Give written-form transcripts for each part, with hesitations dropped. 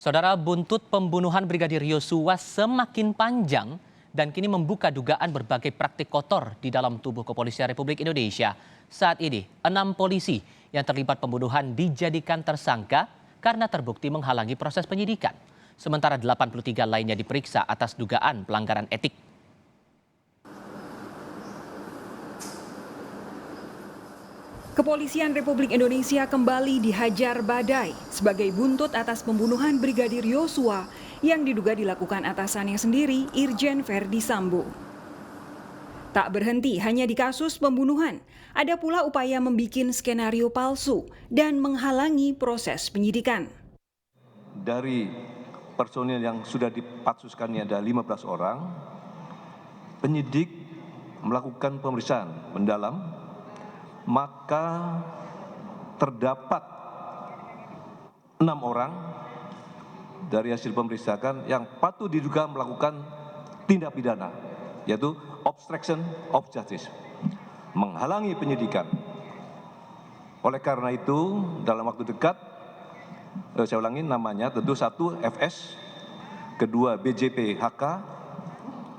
Saudara, buntut pembunuhan Brigadir Yosua semakin panjang dan kini membuka dugaan berbagai praktik kotor di dalam tubuh Kepolisian Republik Indonesia. Saat ini, 6 polisi yang terlibat pembunuhan dijadikan tersangka karena terbukti menghalangi proses penyidikan. Sementara 83 lainnya diperiksa atas dugaan pelanggaran etik. Kepolisian Republik Indonesia kembali dihajar badai sebagai buntut atas pembunuhan Brigadir Yosua yang diduga dilakukan atasannya sendiri, Irjen Verdi Sambo. Tak berhenti hanya di kasus pembunuhan, ada pula upaya membuat skenario palsu dan menghalangi proses penyidikan. Dari personil yang sudah dipatsuskan ini ada 15 orang, penyidik melakukan pemeriksaan mendalam, maka terdapat 6 orang dari hasil pemeriksaan yang patut diduga melakukan tindak pidana, yaitu obstruction of justice, menghalangi penyidikan. Oleh karena itu, dalam waktu dekat, saya ulangi namanya, tentu 1 FS, kedua BJP HK,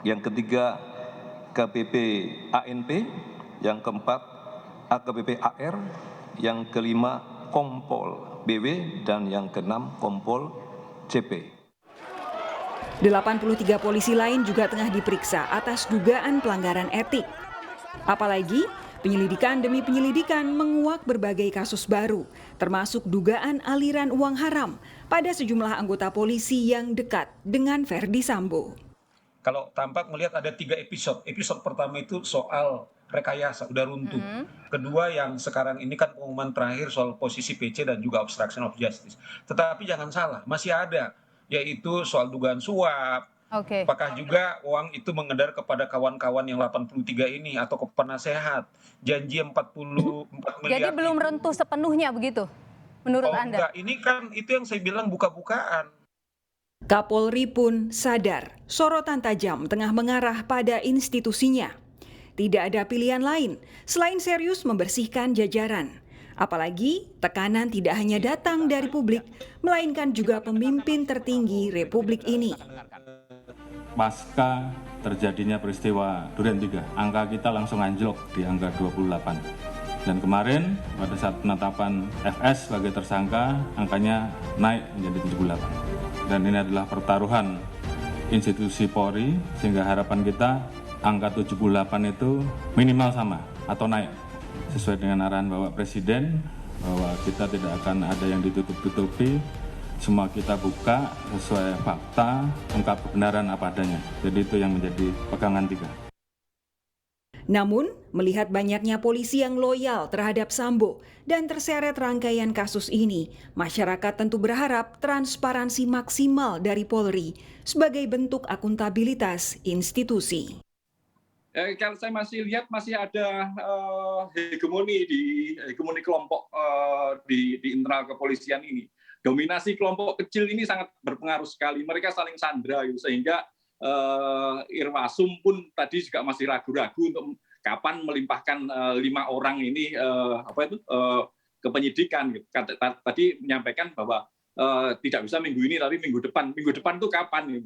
yang ketiga KPP ANP, yang keempat AKBP AR, yang kelima Kompol BW, dan yang keenam Kompol CP. 83 polisi lain juga tengah diperiksa atas dugaan pelanggaran etik. Apalagi penyelidikan demi penyelidikan menguak berbagai kasus baru, termasuk dugaan aliran uang haram pada sejumlah anggota polisi yang dekat dengan Verdi Sambo. Kalau tampak melihat ada 3 episode. Episode pertama itu soal rekayasa, udah runtuh. Kedua yang sekarang ini kan pengumuman terakhir soal posisi PC dan juga obstruction of justice. Tetapi jangan salah, masih ada, yaitu soal dugaan suap. Apakah juga uang itu mengedar kepada kawan-kawan yang 83 ini atau ke penasehat. Janji 44 miliar. Jadi belum rentuh sepenuhnya begitu menurut Anda? Enggak, ini kan itu yang saya bilang buka-bukaan. Kapolri pun sadar sorotan tajam tengah mengarah pada institusinya. Tidak ada pilihan lain selain serius membersihkan jajaran. Apalagi tekanan tidak hanya datang dari publik, melainkan juga pemimpin tertinggi Republik ini. Pasca terjadinya peristiwa Duren 3, angka kita langsung anjlok di angka 28. Dan kemarin pada saat penetapan FS sebagai tersangka, angkanya naik menjadi 78. Dan ini adalah pertaruhan institusi Polri, sehingga harapan kita angka 78 itu minimal sama atau naik. Sesuai dengan arahan Bapak Presiden, bahwa kita tidak akan ada yang ditutup-tutupi, semua kita buka sesuai fakta, ungkap kebenaran apa adanya. Jadi itu yang menjadi pegangan 3. Namun, melihat banyaknya polisi yang loyal terhadap Sambo dan terseret rangkaian kasus ini, masyarakat tentu berharap transparansi maksimal dari Polri sebagai bentuk akuntabilitas institusi. Kalau saya masih lihat masih ada hegemoni kelompok di internal kepolisian ini. Dominasi kelompok kecil ini sangat berpengaruh sekali. Mereka saling sandra, sehingga Irwasum pun tadi juga masih ragu-ragu untuk kapan melimpahkan 5 orang ini ke penyidikan. Tadi menyampaikan bahwa tidak bisa minggu ini, tapi minggu depan. Minggu depan itu kapan?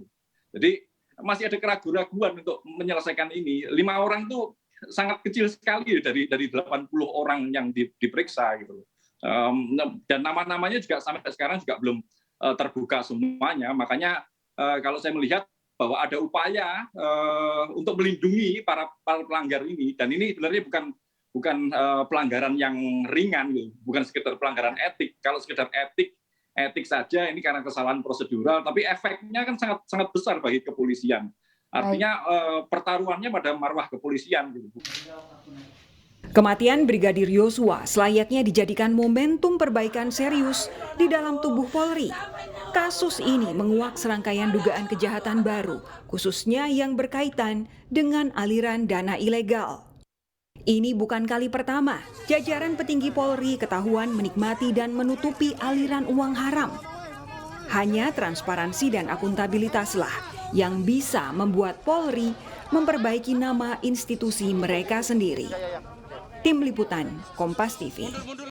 Jadi masih ada keraguan-raguan untuk menyelesaikan ini. 5 orang itu sangat kecil sekali dari 80 orang yang diperiksa gitu. Dan nama-namanya juga sampai sekarang juga belum terbuka semuanya. Makanya kalau saya melihat bahwa ada upaya untuk melindungi para pelanggar ini, dan ini sebenarnya bukan pelanggaran yang ringan, gitu. Bukan sekedar pelanggaran etik. Kalau sekedar etik saja ini karena kesalahan prosedural, tapi efeknya kan sangat besar bagi kepolisian. Artinya pertaruhannya pada marwah kepolisian. Gitu. Kematian Brigadir Yosua selayaknya dijadikan momentum perbaikan serius di dalam tubuh Polri. Kasus ini menguak serangkaian dugaan kejahatan baru, khususnya yang berkaitan dengan aliran dana ilegal. Ini bukan kali pertama jajaran petinggi Polri ketahuan menikmati dan menutupi aliran uang haram. Hanya transparansi dan akuntabilitaslah yang bisa membuat Polri memperbaiki nama institusi mereka sendiri. Tim Liputan, Kompas TV.